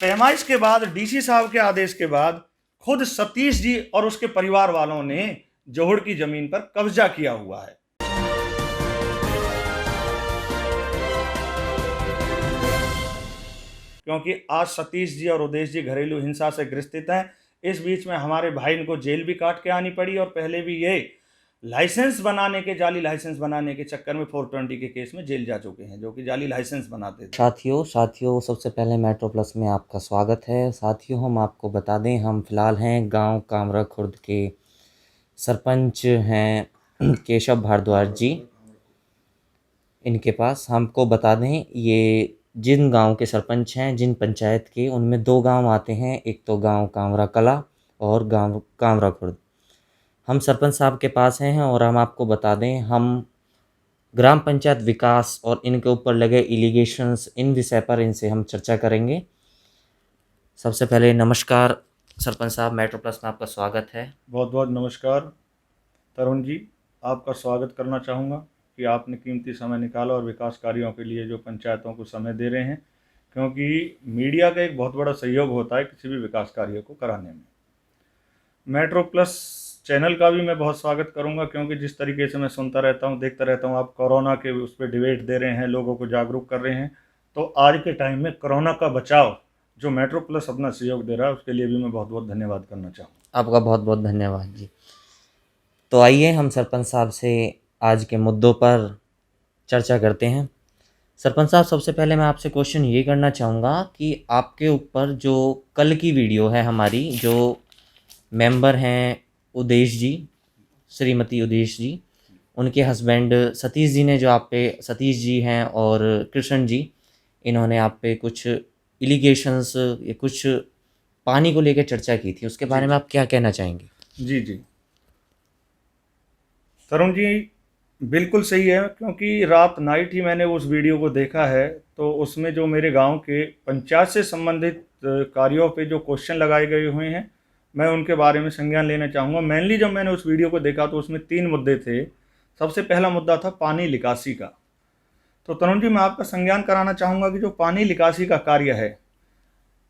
पैमाइश के बाद, डीसी साहब के आदेश के बाद खुद सतीश जी और उसके परिवार वालों ने जोहड़ की जमीन पर कब्जा किया हुआ है। क्योंकि आज सतीश जी और उदेश जी घरेलू हिंसा से ग्रसित हैं। इस बीच में हमारे भाई इनको जेल भी काट के आनी पड़ी, और पहले भी ये जाली लाइसेंस बनाने के चक्कर में 420 के केस में जेल जा चुके हैं, जो कि जाली लाइसेंस बनाते थे। साथियों सबसे पहले मेट्रो प्लस में आपका स्वागत है। साथियों, हम आपको बता दें, हम फ़िलहाल हैं गांव कामरा खुर्द के सरपंच हैं केशव भारद्वाज जी। इनके पास हमको बता दें, ये जिन गांव के सरपंच हैं, जिन पंचायत के, उनमें 2 गांव आते हैं। एक तो गांव कामरा कला और गांव कामरा खुर्द। हम सरपंच साहब के पास हैं और हम आपको बता दें, हम ग्राम पंचायत विकास और इनके ऊपर लगे एलिगेशंस, इन विषय पर इनसे हम चर्चा करेंगे। सबसे पहले नमस्कार सरपंच साहब, मेट्रो प्लस में आपका स्वागत है। बहुत बहुत नमस्कार तरुण जी, आपका स्वागत करना चाहूँगा कि आपने कीमती समय निकाला और विकास कार्यों के लिए जो पंचायतों को समय दे रहे हैं, क्योंकि मीडिया का एक बहुत बड़ा सहयोग होता है किसी भी विकास कार्य को कराने में। मेट्रो प्लस चैनल का भी मैं बहुत स्वागत करूंगा, क्योंकि जिस तरीके से मैं सुनता रहता हूं, देखता रहता हूं, आप कोरोना के उस पर डिबेट दे रहे हैं, लोगों को जागरूक कर रहे हैं। तो आज के टाइम में कोरोना का बचाव जो मेट्रो प्लस अपना सहयोग दे रहा है, उसके लिए भी मैं बहुत बहुत धन्यवाद करना चाहूँगा। आपका बहुत बहुत धन्यवाद जी। तो आइए हम सरपंच साहब से आज के मुद्दों पर चर्चा करते हैं। सरपंच साहब, सबसे पहले मैं आपसे क्वेश्चन ये करना चाहूँगा कि आपके ऊपर जो कल की वीडियो है हमारी, जो मेंबर हैं उदेश जी, श्रीमती उदेश जी, उनके हस्बैंड सतीश जी ने जो आप पे, सतीश जी हैं और कृष्ण जी, इन्होंने आप पे कुछ एलिगेशंस या कुछ पानी को लेकर चर्चा की थी, उसके बारे में आप क्या कहना चाहेंगे? जी जी तरुण जी, बिल्कुल सही है, क्योंकि रात नाइट ही मैंने उस वीडियो को देखा है। तो उसमें जो मेरे गांव के पंचायत से संबंधित कार्यों पे जो क्वेश्चन लगाए गए हुए हैं, मैं उनके बारे में संज्ञान लेना चाहूँगा। मेनली जब मैंने उस वीडियो को देखा तो उसमें 3 मुद्दे थे। सबसे पहला मुद्दा था पानी निकासी का। तो तरुण जी, मैं आपका संज्ञान कराना चाहूँगा कि जो पानी निकासी का कार्य है,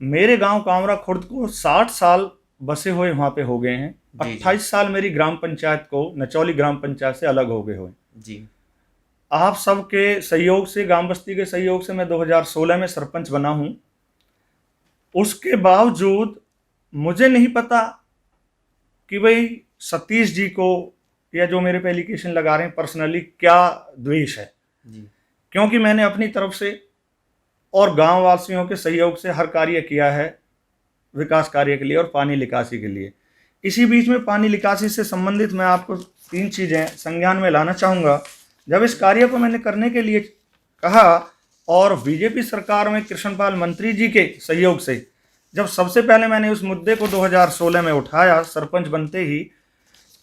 मेरे गांव कामरा खुर्द को 60 साल बसे हुए वहाँ पे हो गए हैं। 28 साल मेरी ग्राम पंचायत को, नचौली ग्राम पंचायत से अलग हो गए हुए जी। आप सबके सहयोग से, ग्राम बस्ती के सहयोग से मैं 2016 में सरपंच बना हूँ। उसके बावजूद मुझे नहीं पता कि भाई सतीश जी को या जो मेरे पे एलिगेशन लगा रहे हैं पर्सनली क्या द्वेष है जी। क्योंकि मैंने अपनी तरफ से और गांव वासियों के सहयोग से हर कार्य किया है विकास कार्य के लिए और पानी निकासी के लिए। इसी बीच में पानी निकासी से संबंधित मैं आपको 3 चीज़ें संज्ञान में लाना चाहूँगा। जब इस कार्य को मैंने करने के लिए कहा और बीजेपी सरकार में कृष्णपाल मंत्री जी के सहयोग से जब सबसे पहले मैंने उस मुद्दे को 2016 में उठाया सरपंच बनते ही,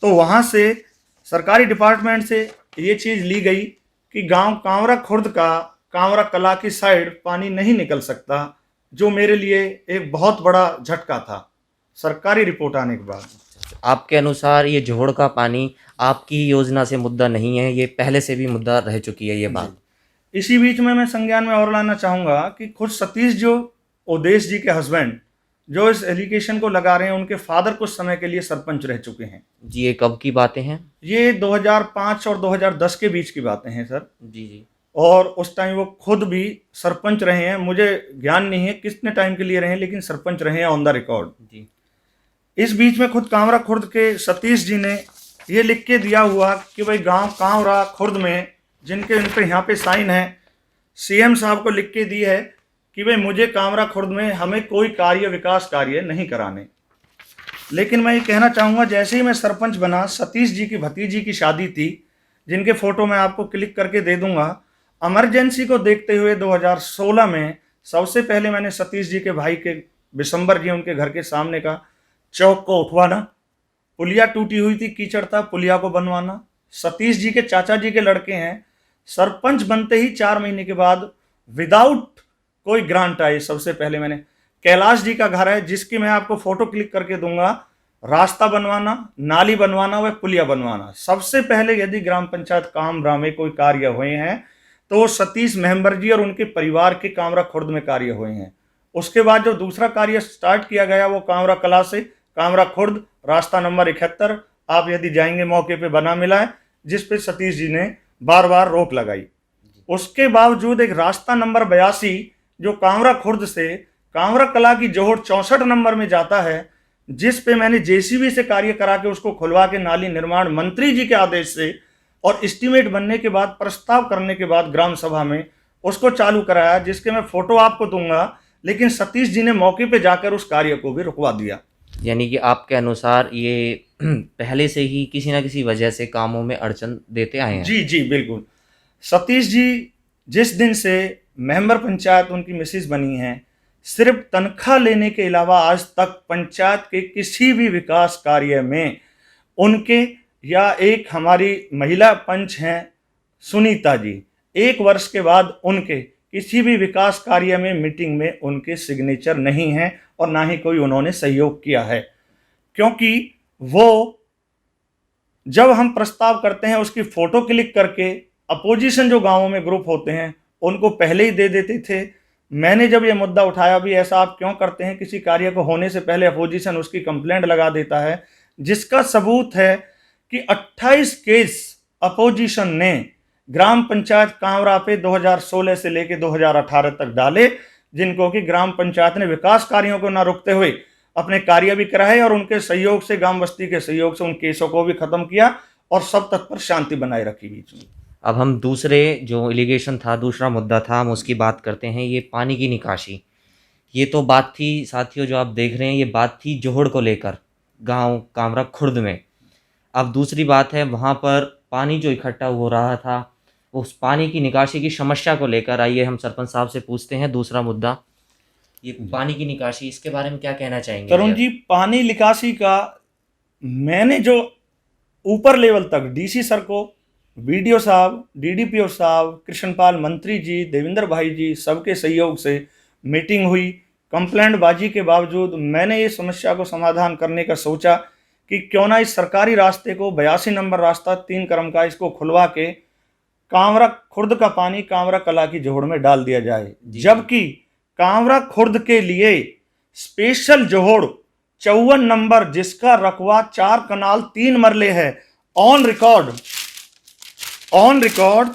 तो वहाँ से सरकारी डिपार्टमेंट से ये चीज़ ली गई कि गांव कांवरा खुर्द का कांवरा कला की साइड पानी नहीं निकल सकता, जो मेरे लिए एक बहुत बड़ा झटका था सरकारी रिपोर्ट आने के बाद। आपके अनुसार ये जोहड़ का पानी आपकी योजना से मुद्दा नहीं है, ये पहले से भी मुद्दा रह चुकी है ये बात। इसी बीच में मैं संज्ञान में और लाना चाहूँगा कि खुद सतीश जो उदेश जी के हस्बैंड जो इस एलिगेशन को लगा रहे हैं, उनके फादर कुछ समय के लिए सरपंच रह चुके हैं। जी, ये कब की बातें हैं? ये 2005 और 2010 के बीच की बातें हैं सर। जी जी। और उस टाइम वो खुद भी सरपंच रहे हैं। मुझे ज्ञान नहीं है कितने टाइम के लिए रहे हैं, लेकिन सरपंच रहे हैं ऑन द रिकॉर्ड। जी। इस बीच में खुद कांवरा खुर्द के सतीश जी ने ये लिख के दिया हुआ कि भाई गांव कांवरा खुर्द में जिनके इन पे यहाँ पे साइन है, सीएम साहब को लिख के दी है कि भाई मुझे कामरा खुर्द में हमें कोई कार्य, विकास कार्य नहीं कराने। लेकिन मैं ये कहना चाहूँगा, जैसे ही मैं सरपंच बना, सतीश जी की भतीजी की शादी थी, जिनके फ़ोटो मैं आपको क्लिक करके दे दूँगा। इमरजेंसी को देखते हुए 2016 में सबसे पहले मैंने सतीश जी के भाई के बिशंबर जी, उनके घर के सामने का चौक को उठवाना, पुलिया टूटी हुई थी, कीचड़ था, पुलिया को बनवाना। सतीश जी के चाचा जी के लड़के हैं। सरपंच बनते ही 4 महीने के बाद विदाउट कोई ग्रांट आई, सबसे पहले मैंने कैलाश जी का घर है, जिसकी मैं आपको फोटो क्लिक करके दूंगा, रास्ता बनवाना, नाली बनवाना व पुलिया बनवाना। सबसे पहले यदि ग्राम पंचायत कामरा में कोई कार्य हुए हैं तो सतीश मेंबर जी और उनके परिवार के कामरा खुर्द में कार्य हुए हैं। उसके बाद जो दूसरा कार्य स्टार्ट किया गया वो कांवरा कला से कांवरा खुर्द रास्ता नंबर 71, आप यदि जाएंगे मौके पे बना मिला है, जिस पे सतीश जी ने बार बार रोक लगाई। उसके बावजूद एक रास्ता नंबर 82 जो कांवरा खुर्द से कांवरा कला की जोहड़ 64 नंबर में जाता है, जिस पे मैंने जेसीबी से कार्य करा के उसको खुलवा के नाली निर्माण मंत्री जी के आदेश से और एस्टीमेट बनने के बाद प्रस्ताव करने के बाद ग्राम सभा में उसको चालू कराया, जिसके मैं फोटो आपको दूंगा। लेकिन सतीश जी ने मौके पे जाकर उस कार्य को भी रुकवा दिया। यानी कि आपके अनुसार ये पहले से ही किसी ना किसी वजह से कामों में अड़चन देते आए हैं। जी जी बिल्कुल। सतीश जी जिस दिन से मेंबर पंचायत उनकी मिसेज बनी हैं, सिर्फ तनख्वाह लेने के अलावा आज तक पंचायत के किसी भी विकास कार्य में उनके, या एक हमारी महिला पंच हैं सुनीता जी, 1 वर्ष के बाद उनके किसी भी विकास कार्य में मीटिंग में उनके सिग्नेचर नहीं हैं और ना ही कोई उन्होंने सहयोग किया है। क्योंकि वो जब हम प्रस्ताव करते हैं उसकी फोटो क्लिक करके अपोजिशन जो गांवों में ग्रुप होते हैं उनको पहले ही दे देते थे। मैंने जब ये मुद्दा उठाया भी ऐसा आप क्यों करते हैं, किसी कार्य को होने से पहले अपोजिशन उसकी कंप्लेंट लगा देता है, जिसका सबूत है कि 28 केस अपोजिशन ने ग्राम पंचायत कांवरा पे 2016 से लेकर 2018 तक डाले, जिनको कि ग्राम पंचायत ने विकास कार्यों को न रुकते हुए अपने कार्य भी कराए और उनके सहयोग से, ग्राम बस्ती के सहयोग से उन केसों को भी खत्म किया और सब तक पर शांति बनाए रखी बीच में। अब हम दूसरे जो एलिगेशन था, दूसरा मुद्दा था, हम उसकी बात करते हैं। ये पानी की निकासी, ये तो बात थी साथियों जो आप देख रहे हैं, ये बात थी जोहड़ को लेकर गांव कांवरा खुर्द में। अब दूसरी बात है वहाँ पर पानी जो इकट्ठा हो रहा था, उस पानी की निकासी की समस्या को लेकर आइए हम सरपंच साहब से पूछते हैं। दूसरा मुद्दा ये पानी की निकासी, इसके बारे में क्या कहना चाहेंगे? तरुण जी, पानी निकासी का मैंने जो ऊपर लेवल तक डीसी सर को, वीडियो साहब, डीडीपीओ साहब, कृष्णपाल मंत्री जी, देवेंद्र भाई जी, सबके सहयोग से मीटिंग हुई। कंप्लेंट बाजी के बावजूद मैंने ये समस्या को समाधान करने का सोचा कि क्यों ना इस सरकारी रास्ते को 82 नंबर रास्ता 3 क्रम का, इसको खुलवा के कांवरा खुर्द का पानी कांवरा कला की जोहड़ में डाल दिया जाए। जबकि कांवरा खुर्द के लिए स्पेशल जोहड़ 54 नंबर, जिसका रकबा 4 कनाल 3 मरले है, ऑन रिकॉर्ड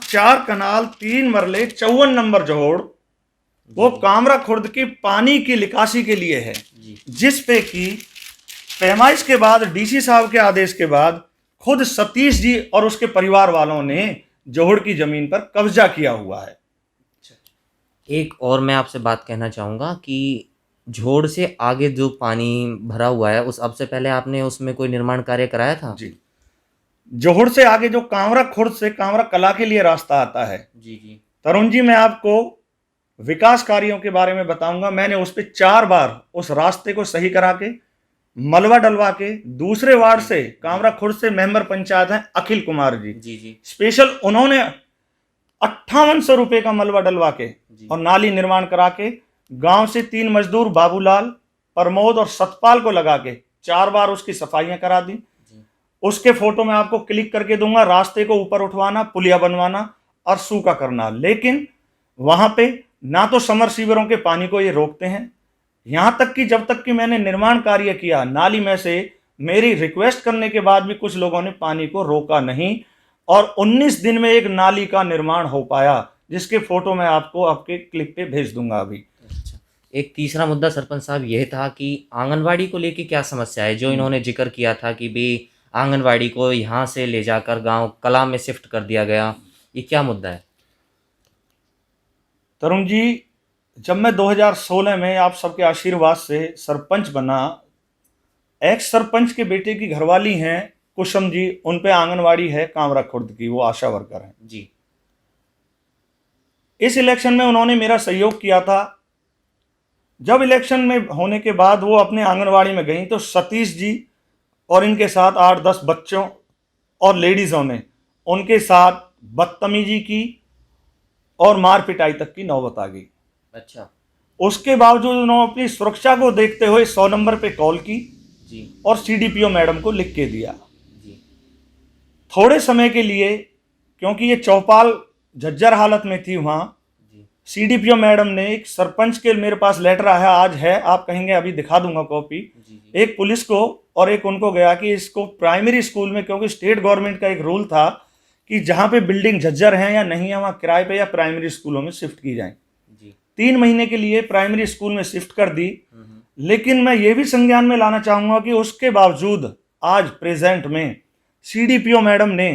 4 कनाल 3 मरले 54 नंबर जोहड़, वो कांवरा खुर्द के पानी की निकासी के लिए है, जिस पे कि पैमाइश के बाद, डीसी साहब के आदेश के बाद खुद सतीश जी और उसके परिवार वालों ने जोहड़ की जमीन पर कब्जा किया हुआ है। एक और मैं आपसे बात कहना चाहूँगा कि जोहड़ से आगे जो पानी भरा हुआ है, उस अब से पहले आपने उसमें कोई निर्माण कार्य कराया था? जी, जोहड़ से आगे जो कांवरा खुर्द से कांवरा कला के लिए रास्ता आता है, जी तरुण जी, मैं आपको विकास कार्यों के बारे में बताऊंगा। मैंने उस पर 4 बार उस रास्ते को सही करा के, मलबा डलवा के, दूसरे वार्ड से कांवरा खुर्द से मेंबर पंचायत हैं अखिल कुमार जी, स्पेशल उन्होंने 5800 रुपये का मलबा डलवा के और नाली निर्माण करा के गांव से 3 मजदूर बाबूलाल, प्रमोद और सतपाल को लगा के 4 बार उसकी सफाइयां करा दी। उसके फोटो मैं आपको क्लिक करके दूंगा। रास्ते को ऊपर उठवाना, पुलिया बनवाना और सूखा करना, लेकिन वहां पे ना तो समर सीवरों के पानी को ये रोकते हैं, यहां तक कि जब तक कि मैंने निर्माण कार्य किया, नाली में से मेरी रिक्वेस्ट करने के बाद भी कुछ लोगों ने पानी को रोका नहीं और 19 दिन में एक नाली का निर्माण हो पाया, जिसके फोटो मैं आपको आपके क्लिप पे भेज दूंगा अभी। एक तीसरा मुद्दा सरपंच साहब यह था कि आंगनवाड़ी को लेके क्या समस्या है, जो इन्होंने जिक्र किया था कि भी आंगनवाड़ी को यहाँ से ले जाकर गांव कला में शिफ्ट कर दिया गया, ये क्या मुद्दा है? तरुण जी, जब मैं 2016 में आप सबके आशीर्वाद से सरपंच बना, एक्स सरपंच के बेटे की घरवाली हैं कुसुम जी, उन पे आंगनवाड़ी है कांवरा खुर्द की, वो आशा वर्कर हैं जी। इस इलेक्शन में उन्होंने मेरा सहयोग किया था। जब इलेक्शन में होने के बाद वो अपने आंगनवाड़ी में गई तो सतीश जी और इनके साथ 8-10 बच्चों और लेडीज़ों ने उनके साथ बदतमीजी की और मार पिटाई तक की नौबत आ गई। अच्छा। उसके बावजूद उन्होंने अपनी सुरक्षा को देखते हुए 100 नंबर पे कॉल की जी और सीडीपीओ मैडम को लिख के दिया जी। थोड़े समय के लिए, क्योंकि ये चौपाल झज्जर हालत में थी, वहाँ सीडीपीओ मैडम ने एक सरपंच के, मेरे पास लेटर आया आज है, आप कहेंगे अभी दिखा दूंगा कॉपी, एक पुलिस को और एक उनको गया कि इसको प्राइमरी स्कूल में, क्योंकि स्टेट गवर्नमेंट का एक रूल था कि जहां पे बिल्डिंग झज्जर है या नहीं है वहां किराए पे या प्राइमरी स्कूलों में शिफ्ट की जाए। 3 महीने के लिए प्राइमरी स्कूल में शिफ्ट कर दी। लेकिन मैं ये भी संज्ञान में लाना चाहूंगा कि उसके बावजूद आज प्रेजेंट में सीडीपीओ मैडम ने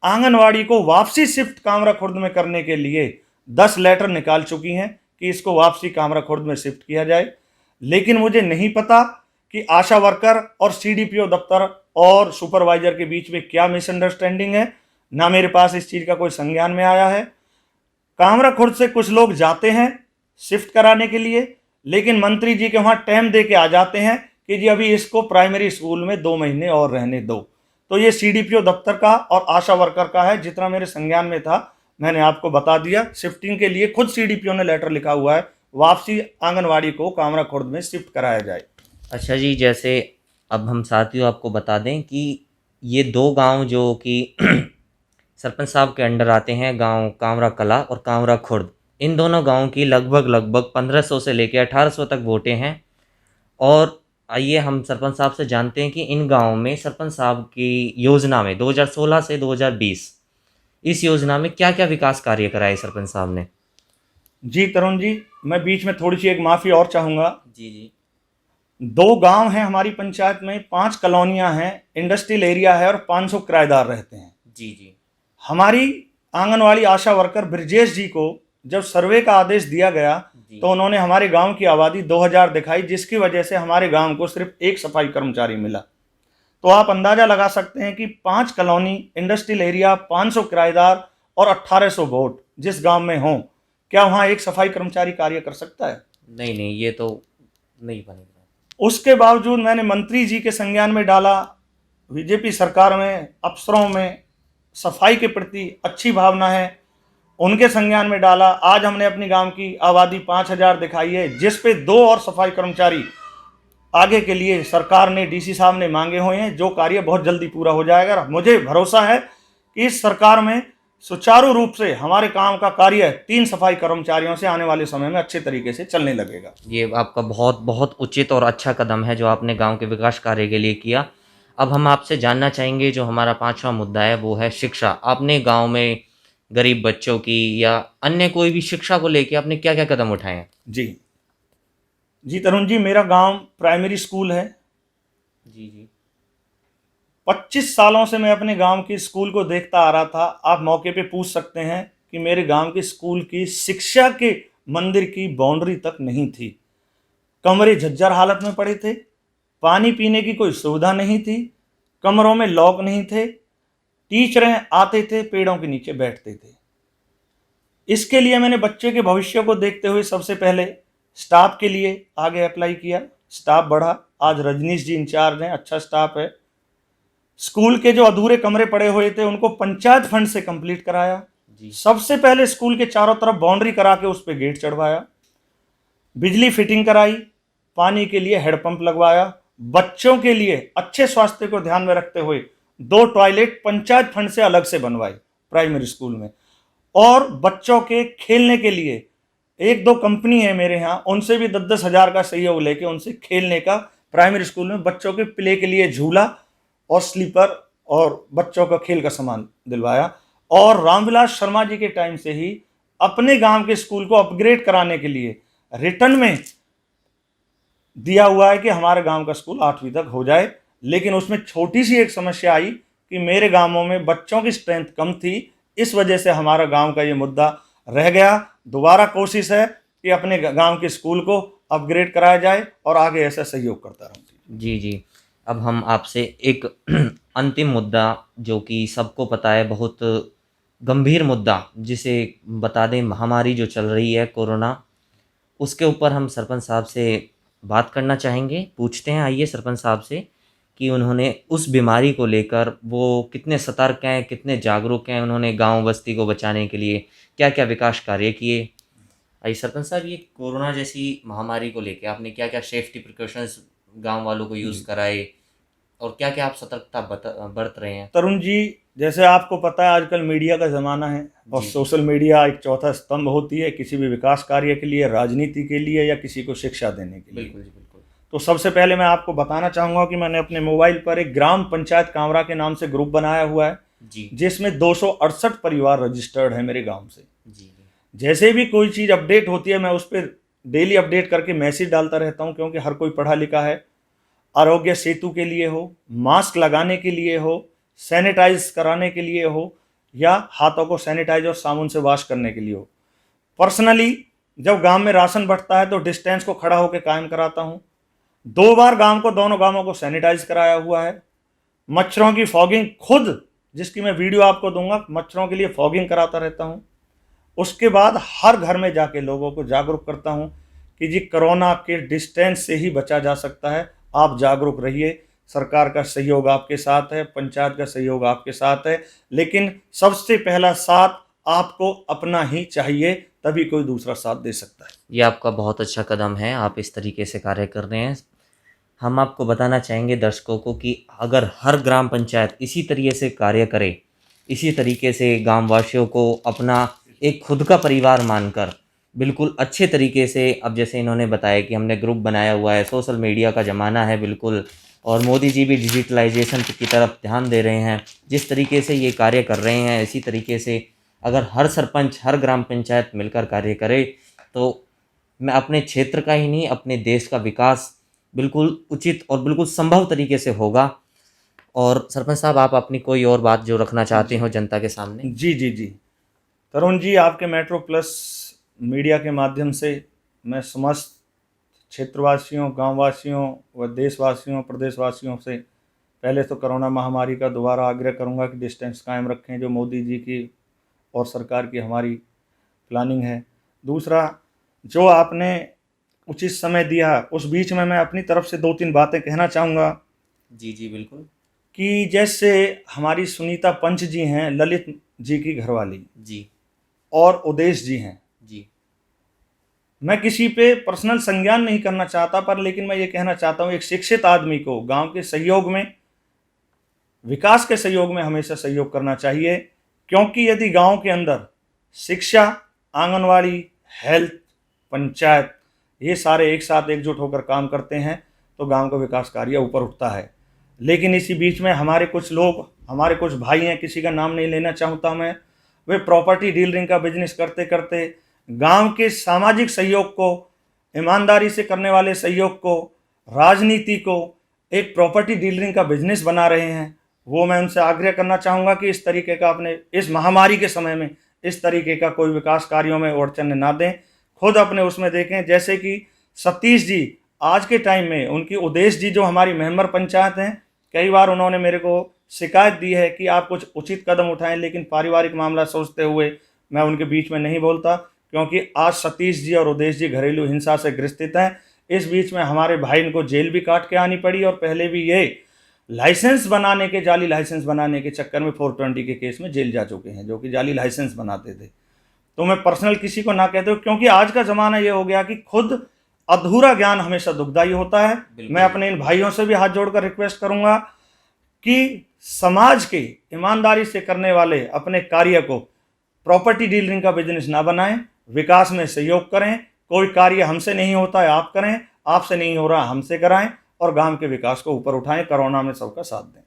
आंगनवाड़ी को वापसी शिफ्ट कामरा खुर्द में करने के लिए 10 लेटर निकाल चुकी हैं कि इसको वापसी कामरा खुर्द में शिफ्ट किया जाए। लेकिन मुझे नहीं पता कि आशा वर्कर और सीडीपीओ दफ्तर और सुपरवाइजर के बीच में क्या मिसअंडरस्टैंडिंग है, ना मेरे पास इस चीज़ का कोई संज्ञान में आया है। कामरा खुर्द से कुछ लोग जाते हैं शिफ्ट कराने के लिए, लेकिन मंत्री जी के वहाँ टाइम दे के आ जाते हैं कि जी अभी इसको प्राइमरी स्कूल में 2 महीने और रहने दो। तो ये सीडीपीओ दफ्तर का और आशा वर्कर का है। जितना मेरे संज्ञान में था मैंने आपको बता दिया। शिफ्टिंग के लिए खुद सीडीपीओ ने लेटर लिखा हुआ है, वापसी आंगनवाड़ी को कामरा खुर्द में शिफ्ट कराया जाए। अच्छा जी, जैसे अब हम साथियों आपको बता दें कि ये 2 गांव जो कि सरपंच साहब के अंडर आते हैं, गांव कामरा कला और कामरा खुर्द, इन दोनों गांवों की लगभग 1500 से लेकर 1800 तक वोटें हैं। और आइए हम सरपंच साहब से जानते हैं कि इन गांवों में सरपंच साहब की योजना में 2016 से 2020 इस योजना में क्या क्या विकास कार्य कराए सरपंच साहब ने। जी तरुण जी, मैं बीच में थोड़ी सी एक माफ़ी और चाहूँगा। जी 2 गांव हैं हमारी पंचायत में, 5 कॉलोनियां हैं, इंडस्ट्रियल एरिया है और 500 किराएदार रहते हैं। जी हमारी आंगनवाड़ी आशा वर्कर ब्रजेश जी को जब सर्वे का आदेश दिया गया तो उन्होंने हमारे गांव की आबादी 2000 दिखाई, जिसकी वजह से हमारे गांव को सिर्फ एक सफाई कर्मचारी मिला। तो आप अंदाजा लगा सकते हैं कि 5 कॉलोनी, इंडस्ट्रियल एरिया, 500 किराएदार और 1800 वोट जिस गांव में हों, क्या वहां एक सफाई कर्मचारी कार्य कर सकता है? नहीं, ये तो नहीं बनेगा। उसके बावजूद मैंने मंत्री जी के संज्ञान में डाला, बीजेपी सरकार में अफसरों में सफाई के प्रति अच्छी भावना है, उनके संज्ञान में डाला। आज हमने अपनी गांव की आबादी 5000 दिखाई है, जिस पे 2 और सफाई कर्मचारी आगे के लिए सरकार ने, डीसी साहब ने मांगे हुए हैं, जो कार्य बहुत जल्दी पूरा हो जाएगा। मुझे भरोसा है कि इस सरकार में सुचारू रूप से हमारे काम का कार्य 3 सफाई कर्मचारियों से आने वाले समय में अच्छे तरीके से चलने लगेगा। ये आपका बहुत उचित और अच्छा कदम है जो आपने गांव के विकास कार्य के लिए किया। अब हम आपसे जानना चाहेंगे, जो हमारा 5वां मुद्दा है वो है शिक्षा। आपने गांव में गरीब बच्चों की या अन्य कोई भी शिक्षा को लेकर आपने क्या क्या कदम उठाए हैं? जी तरुण जी, मेरा गांव प्राइमरी स्कूल है। जी 25 सालों से मैं अपने गांव के स्कूल को देखता आ रहा था। आप मौके पे पूछ सकते हैं कि मेरे गांव के स्कूल की शिक्षा के मंदिर की बाउंड्री तक नहीं थी। कमरे झज्जर हालत में पड़े थे, पानी पीने की कोई सुविधा नहीं थी, कमरों में लॉक नहीं थे, टीचरें आते थे पेड़ों के नीचे बैठते थे। इसके लिए मैंने बच्चे के भविष्य को देखते हुए सबसे पहले स्टाफ के लिए आगे अप्लाई किया। स्टाफ बढ़ा, आज रजनीश जी इंचार्ज हैं, अच्छा स्टाफ है। स्कूल के जो अधूरे कमरे पड़े हुए थे उनको पंचायत फंड से कंप्लीट कराया। सबसे पहले स्कूल के चारों तरफ बाउंड्री करा के उस पर गेट चढ़वाया, बिजली फिटिंग कराई, पानी के लिए हेडपंप लगवाया, बच्चों के लिए अच्छे स्वास्थ्य को ध्यान में रखते हुए 2 टॉयलेट पंचायत फंड से अलग से बनवाए प्राइमरी स्कूल में, और बच्चों के खेलने के लिए 1-2 कंपनी है मेरे यहाँ, उनसे भी 10-10 हज़ार का सहयोग लेके उनसे खेलने का प्राइमरी स्कूल में बच्चों के प्ले के लिए झूला और स्लीपर और बच्चों का खेल का सामान दिलवाया। और रामविलास शर्मा जी के टाइम से ही अपने गांव के स्कूल को अपग्रेड कराने के लिए रिटर्न में दिया हुआ है कि हमारे गांव का स्कूल 8वीं तक हो जाए। लेकिन उसमें छोटी सी एक समस्या आई कि मेरे गांवों में बच्चों की स्ट्रेंथ कम थी, इस वजह से हमारा गांव का ये मुद्दा रह गया। दोबारा कोशिश है कि अपने गांव के स्कूल को अपग्रेड कराया जाए और आगे ऐसा सहयोग करता रहूँ। जी अब हम आपसे एक अंतिम मुद्दा, जो कि सबको पता है, बहुत गंभीर मुद्दा, जिसे बता दें, महामारी जो चल रही है कोरोना, उसके ऊपर हम सरपंच साहब से बात करना चाहेंगे। पूछते हैं आइए सरपंच साहब से कि उन्होंने उस बीमारी को लेकर वो कितने सतर्क हैं, कितने जागरूक हैं, उन्होंने गांव बस्ती को बचाने के लिए क्या क्या विकास कार्य किए। आइए सरपंच साहब, ये कोरोना जैसी महामारी को लेकर आपने क्या क्या सेफ्टी प्रिकॉशंस गांव वालों को यूज़ कराए और क्या क्या आप सतर्कता बरत रहे हैं? तरुण जी, जैसे आपको पता है आजकल मीडिया का ज़माना है और जी। सोशल मीडिया एक चौथा स्तंभ होती है किसी भी विकास कार्य के लिए, राजनीति के लिए या किसी को शिक्षा देने के लिए। बिल्कुल जी, बिल्कुल। तो सबसे पहले मैं आपको बताना चाहूँगा कि मैंने अपने मोबाइल पर एक ग्राम पंचायत कांवरा के नाम से ग्रुप बनाया हुआ है, जी जिसमें 268 परिवार रजिस्टर्ड है मेरे गांव से। जी जी जैसे भी कोई चीज़ अपडेट होती है मैं उस पर डेली अपडेट करके मैसेज डालता रहता हूँ, क्योंकि हर कोई पढ़ा लिखा है। आरोग्य सेतु के लिए हो, मास्क लगाने के लिए हो, सैनिटाइज कराने के लिए हो, या हाथों को सैनिटाइज और साबुन से वॉश करने के लिए हो। पर्सनली जब गांव में राशन बंटता है तो डिस्टेंस को खड़ा होकर कायम कराता हूँ। 2 बार गांव को, दोनों गांवों को सैनिटाइज कराया हुआ है। मच्छरों की फॉगिंग खुद, जिसकी मैं वीडियो आपको दूंगा, मच्छरों के लिए फॉगिंग कराता रहता हूँ। उसके बाद हर घर में जाके लोगों को जागरूक करता हूँ कि जी कोरोना के डिस्टेंस से ही बचा जा सकता है, आप जागरूक रहिए। सरकार का सहयोग आपके साथ है, पंचायत का सहयोग आपके साथ है, लेकिन सबसे पहला साथ आपको अपना ही चाहिए, तभी कोई दूसरा साथ दे सकता है। ये आपका बहुत अच्छा कदम है, आप इस तरीके से कार्य कर रहे हैं। हम आपको बताना चाहेंगे दर्शकों को कि अगर हर ग्राम पंचायत इसी तरीके से कार्य करे, इसी तरीके से गांव वासियों को अपना एक खुद का परिवार मानकर बिल्कुल अच्छे तरीके से, अब जैसे इन्होंने बताया कि हमने ग्रुप बनाया हुआ है, सोशल मीडिया का ज़माना है बिल्कुल, और मोदी जी भी डिजिटलाइजेशन की तरफ ध्यान दे रहे हैं। जिस तरीके से ये कार्य कर रहे हैं, इसी तरीके से अगर हर सरपंच, हर ग्राम पंचायत मिलकर कार्य करे तो मैं अपने क्षेत्र का ही नहीं, अपने देश का विकास बिल्कुल उचित और बिल्कुल संभव तरीके से होगा। और सरपंच साहब, आप अपनी कोई और बात जो रखना चाहते हो जनता के सामने? जी जी जी, तरुण जी, आपके मेट्रो प्लस मीडिया के माध्यम से मैं समस्त क्षेत्रवासियों, गांववासियों व देशवासियों, प्रदेशवासियों से पहले तो कोरोना महामारी का दोबारा आग्रह करूंगा कि डिस्टेंस कायम रखें, जो मोदी जी की और सरकार की हमारी प्लानिंग है। दूसरा, जो आपने उचित समय दिया, उस बीच में मैं अपनी तरफ से 2-3 बातें कहना चाहूँगा जी जी बिल्कुल। कि जैसे हमारी सुनीता पंच जी हैं, ललित जी की घरवाली, जी और उदेश जी हैं। जी मैं किसी पे पर्सनल संज्ञान नहीं करना चाहता, पर लेकिन मैं ये कहना चाहता हूँ, एक शिक्षित आदमी को गांव के सहयोग में, विकास के सहयोग में हमेशा सहयोग करना चाहिए। क्योंकि यदि गांव के अंदर शिक्षा, आंगनवाड़ी, हेल्थ, पंचायत, ये सारे एक साथ एकजुट होकर काम करते हैं तो गांव का विकास कार्य ऊपर उठता है। लेकिन इसी बीच में हमारे कुछ लोग, हमारे कुछ भाई हैं, किसी का नाम नहीं लेना चाहता मैं, वे प्रॉपर्टी डीलरिंग का बिजनेस करते करते गांव के सामाजिक सहयोग को, ईमानदारी से करने वाले सहयोग को, राजनीति को एक प्रॉपर्टी डीलरिंग का बिजनेस बना रहे हैं। वो मैं उनसे आग्रह करना चाहूँगा कि इस तरीके का, अपने इस महामारी के समय में इस तरीके का कोई विकास कार्यों में अड़चन ना दें, खुद अपने उसमें देखें। जैसे कि सतीश जी आज के टाइम में, उनकी उदेश जी जो हमारी मेंबर पंचायत हैं, कई बार उन्होंने मेरे को शिकायत दी है कि आप कुछ उचित कदम उठाएं, लेकिन पारिवारिक मामला सोचते हुए मैं उनके बीच में नहीं बोलता, क्योंकि आज सतीश जी और उदेश जी घरेलू हिंसा से ग्रसित हैं। इस बीच में हमारे भाई इनको जेल भी काट के आनी पड़ी, और पहले भी ये लाइसेंस बनाने के, जाली लाइसेंस बनाने के चक्कर में 420 के केस में जेल जा चुके हैं, जो कि जाली लाइसेंस बनाते थे। तो मैं पर्सनल किसी को ना कहते हो, क्योंकि आज का ज़माना ये हो गया कि खुद अधूरा ज्ञान हमेशा दुखदायी होता है। मैं अपने इन भाइयों से भी हाथ जोड़कर रिक्वेस्ट करूंगा कि समाज के ईमानदारी से करने वाले अपने कार्य को प्रॉपर्टी डीलरिंग का बिजनेस ना बनाएं, विकास में सहयोग करें। कोई कार्य हमसे नहीं होता है आप करें, आपसे नहीं हो रहा हमसे कराएं, और गांव के विकास को ऊपर उठाएं, कोरोना में सबका साथ दें।